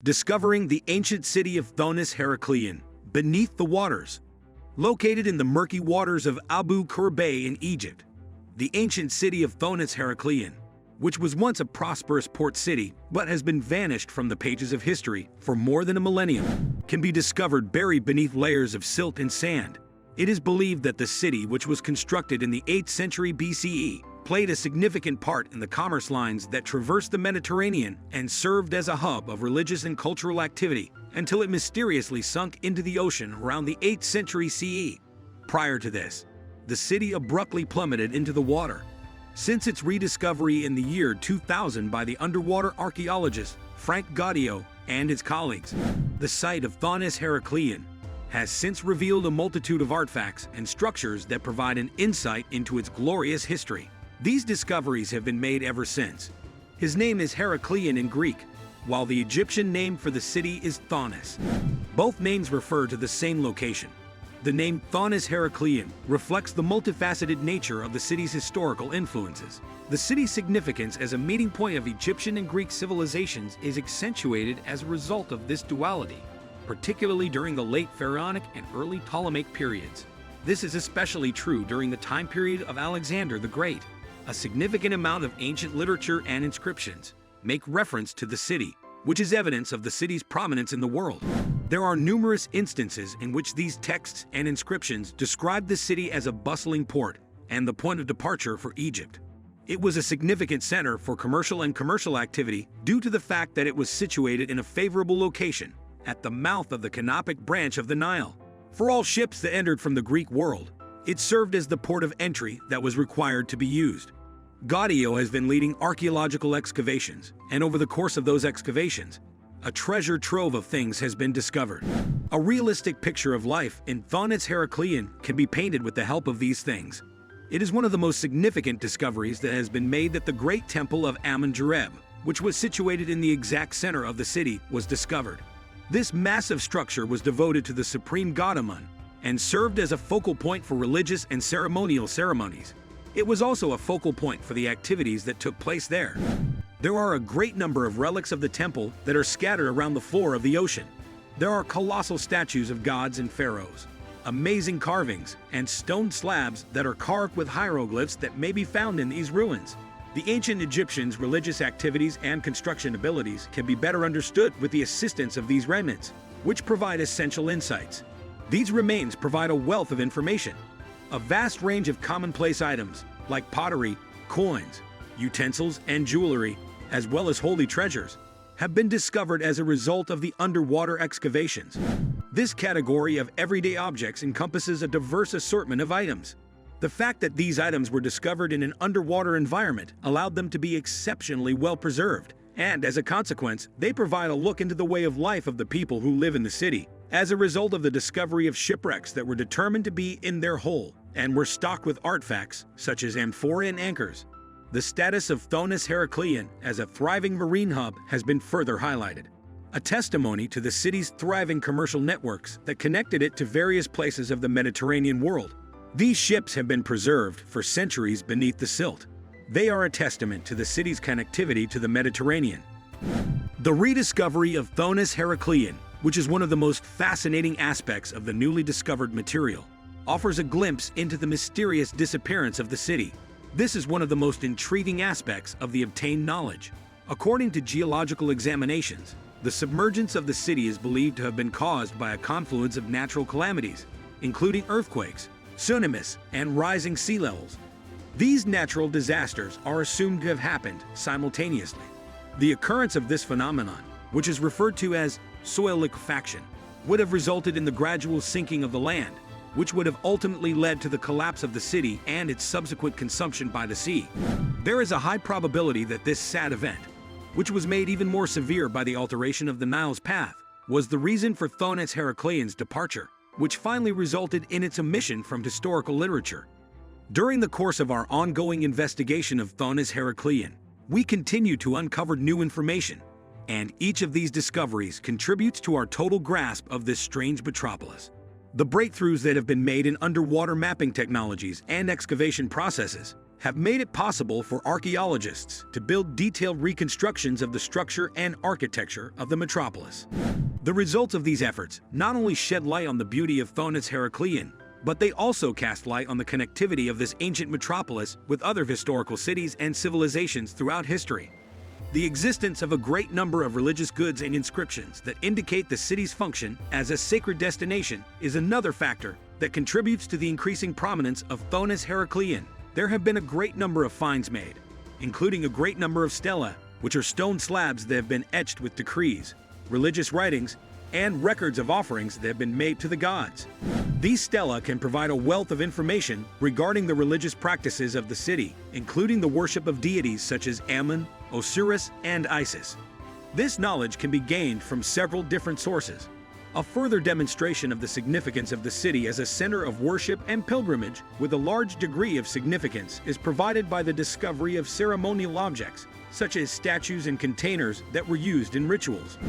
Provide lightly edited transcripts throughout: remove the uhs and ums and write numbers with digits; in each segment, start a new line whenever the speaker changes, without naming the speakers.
Discovering the ancient city of Thonis-Heracleion, beneath the waters. Located in the murky waters of Abu Qur Bay in Egypt, the ancient city of Thonis-Heracleion, which was once a prosperous port city but has been vanished from the pages of history for more than a millennium, can be discovered buried beneath layers of silt and sand. It is believed that the city, which was constructed in the 8th century BCE, played a significant part in the commerce lines that traversed the Mediterranean and served as a hub of religious and cultural activity until it mysteriously sunk into the ocean around the 8th century CE. Prior to this, the city abruptly plummeted into the water. Since its rediscovery in the year 2000 by the underwater archaeologist Frank Gaudio and his colleagues, the site of Thonis-Heracleion has since revealed a multitude of artifacts and structures that provide an insight into its glorious history. These discoveries have been made ever since. His name is Heracleion in Greek, while the Egyptian name for the city is Thonis. Both names refer to the same location. The name Thonis-Heracleion reflects the multifaceted nature of the city's historical influences. The city's significance as a meeting point of Egyptian and Greek civilizations is accentuated as a result of this duality, particularly during the late Pharaonic and early Ptolemaic periods. This is especially true during the time period of Alexander the Great. A significant amount of ancient literature and inscriptions make reference to the city, which is evidence of the city's prominence in the world. There are numerous instances in which these texts and inscriptions describe the city as a bustling port and the point of departure for Egypt. It was a significant center for commercial activity due to the fact that it was situated in a favorable location at the mouth of the canopic branch of the Nile. For all ships that entered from the Greek world, it served as the port of entry that was required to be used. Gaudio has been leading archaeological excavations, and over the course of those excavations, a treasure trove of things has been discovered. A realistic picture of life in Thonis-Heracleion can be painted with the help of these things. It is one of the most significant discoveries that has been made that the great temple of Amun-Jareb, which was situated in the exact center of the city, was discovered. This massive structure was devoted to the supreme god Amun and served as a focal point for religious and ceremonial ceremonies. It was also a focal point for the activities that took place there. There are a great number of relics of the temple that are scattered around the floor of the ocean. There are colossal statues of gods and pharaohs, amazing carvings, and stone slabs that are carved with hieroglyphs that may be found in these ruins. The ancient Egyptians' religious activities and construction abilities can be better understood with the assistance of these remnants, which provide essential insights. These remains provide a wealth of information. A vast range of commonplace items, like pottery, coins, utensils, and jewelry, as well as holy treasures, have been discovered as a result of the underwater excavations. This category of everyday objects encompasses a diverse assortment of items. The fact that these items were discovered in an underwater environment allowed them to be exceptionally well preserved, and as a consequence, they provide a look into the way of life of the people who live in the city. As a result of the discovery of shipwrecks that were determined to be in their hull and were stocked with artifacts such as amphora and anchors, the status of Thonis-Heracleion as a thriving marine hub has been further highlighted, a testimony to the city's thriving commercial networks that connected it to various places of the Mediterranean world. These ships have been preserved for centuries beneath the silt. They are a testament to the city's connectivity to the Mediterranean. The rediscovery of Thonis-Heracleion, which is one of the most fascinating aspects of the newly discovered material, offers a glimpse into the mysterious disappearance of the city. This is one of the most intriguing aspects of the obtained knowledge. According to geological examinations, the submergence of the city is believed to have been caused by a confluence of natural calamities, including earthquakes, tsunamis, and rising sea levels. These natural disasters are assumed to have happened simultaneously. The occurrence of this phenomenon, which is referred to as soil liquefaction, would have resulted in the gradual sinking of the land, which would have ultimately led to the collapse of the city and its subsequent consumption by the sea. There is a high probability that this sad event, which was made even more severe by the alteration of the Nile's path, was the reason for Thonis-Heracleion's departure, which finally resulted in its omission from historical literature. During the course of our ongoing investigation of Thonis-Heracleion, we continue to uncover new information, and each of these discoveries contributes to our total grasp of this strange metropolis. The breakthroughs that have been made in underwater mapping technologies and excavation processes have made it possible for archaeologists to build detailed reconstructions of the structure and architecture of the metropolis. The results of these efforts not only shed light on the beauty of Thonis-Heracleion, but they also cast light on the connectivity of this ancient metropolis with other historical cities and civilizations throughout history. The existence of a great number of religious goods and inscriptions that indicate the city's function as a sacred destination is another factor that contributes to the increasing prominence of Thonis-Heracleion. There have been a great number of finds made, including a great number of stelae, which are stone slabs that have been etched with decrees, religious writings, and records of offerings that have been made to the gods. These stelae can provide a wealth of information regarding the religious practices of the city, including the worship of deities such as Ammon, Osiris, and Isis. This knowledge can be gained from several different sources. A further demonstration of the significance of the city as a center of worship and pilgrimage with a large degree of significance is provided by the discovery of ceremonial objects, such as statues and containers that were used in rituals.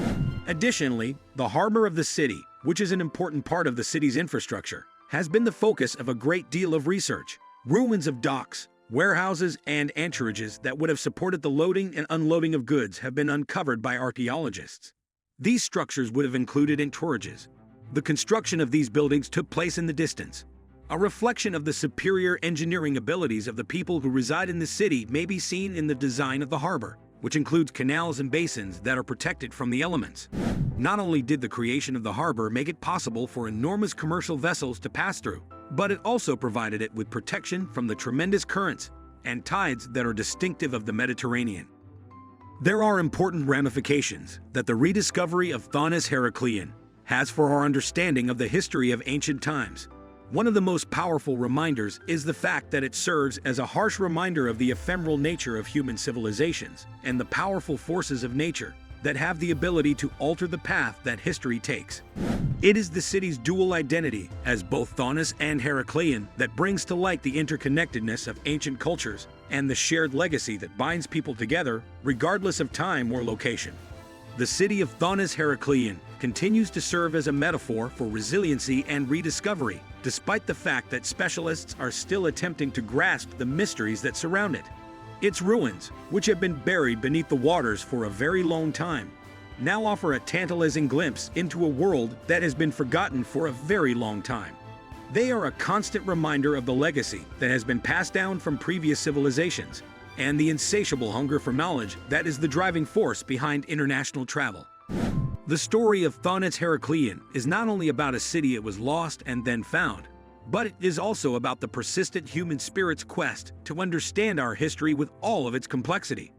Additionally, the harbor of the city, which is an important part of the city's infrastructure, has been the focus of a great deal of research. Ruins of docks, warehouses, and anchorages that would have supported the loading and unloading of goods have been uncovered by archaeologists. These structures would have included anchorages. The construction of these buildings took place in the distance. A reflection of the superior engineering abilities of the people who reside in the city may be seen in the design of the harbor, which includes canals and basins that are protected from the elements. Not only did the creation of the harbor make it possible for enormous commercial vessels to pass through, but it also provided it with protection from the tremendous currents and tides that are distinctive of the Mediterranean. There are important ramifications that the rediscovery of Thonis-Heracleion has for our understanding of the history of ancient times. One of the most powerful reminders is the fact that it serves as a harsh reminder of the ephemeral nature of human civilizations and the powerful forces of nature that have the ability to alter the path that history takes. It is the city's dual identity as both Thonis and Heracleion that brings to light the interconnectedness of ancient cultures and the shared legacy that binds people together regardless of time or location. The city of Thonis-Heracleion continues to serve as a metaphor for resiliency and rediscovery, despite the fact that specialists are still attempting to grasp the mysteries that surround it. Its ruins, which have been buried beneath the waters for a very long time, now offer a tantalizing glimpse into a world that has been forgotten for a very long time. They are a constant reminder of the legacy that has been passed down from previous civilizations and the insatiable hunger for knowledge that is the driving force behind international travel. The story of Thonis-Heracleion is not only about a city that was lost and then found, but it is also about the persistent human spirit's quest to understand our history with all of its complexity.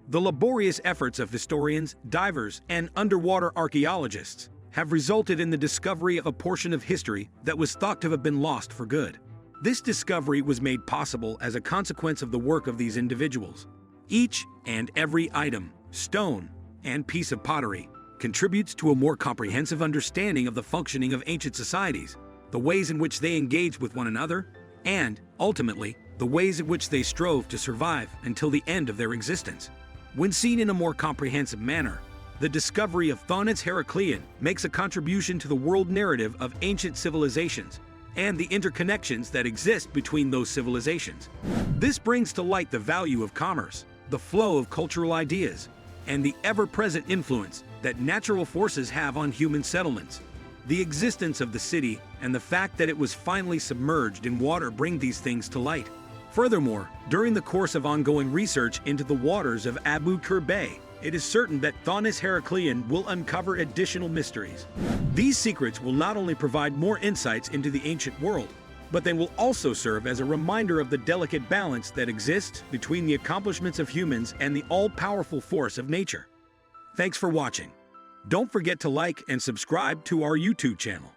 The laborious efforts of historians, divers, and underwater archaeologists have resulted in the discovery of a portion of history that was thought to have been lost for good. This discovery was made possible as a consequence of the work of these individuals. Each and every item, stone, and piece of pottery contributes to a more comprehensive understanding of the functioning of ancient societies, the ways in which they engaged with one another, and, ultimately, the ways in which they strove to survive until the end of their existence. When seen in a more comprehensive manner, the discovery of Thonis-Heracleion makes a contribution to the world narrative of ancient civilizations and the interconnections that exist between those civilizations. This brings to light the value of commerce, the flow of cultural ideas, and the ever-present influence that natural forces have on human settlements. The existence of the city and the fact that it was finally submerged in water bring these things to light. Furthermore, during the course of ongoing research into the waters of Abu Qir Bay, it is certain that Thonis-Heracleion will uncover additional mysteries. These secrets will not only provide more insights into the ancient world, but they will also serve as a reminder of the delicate balance that exists between the accomplishments of humans and the all-powerful force of nature. Thanks for watching. Don't forget to like and subscribe to our YouTube channel.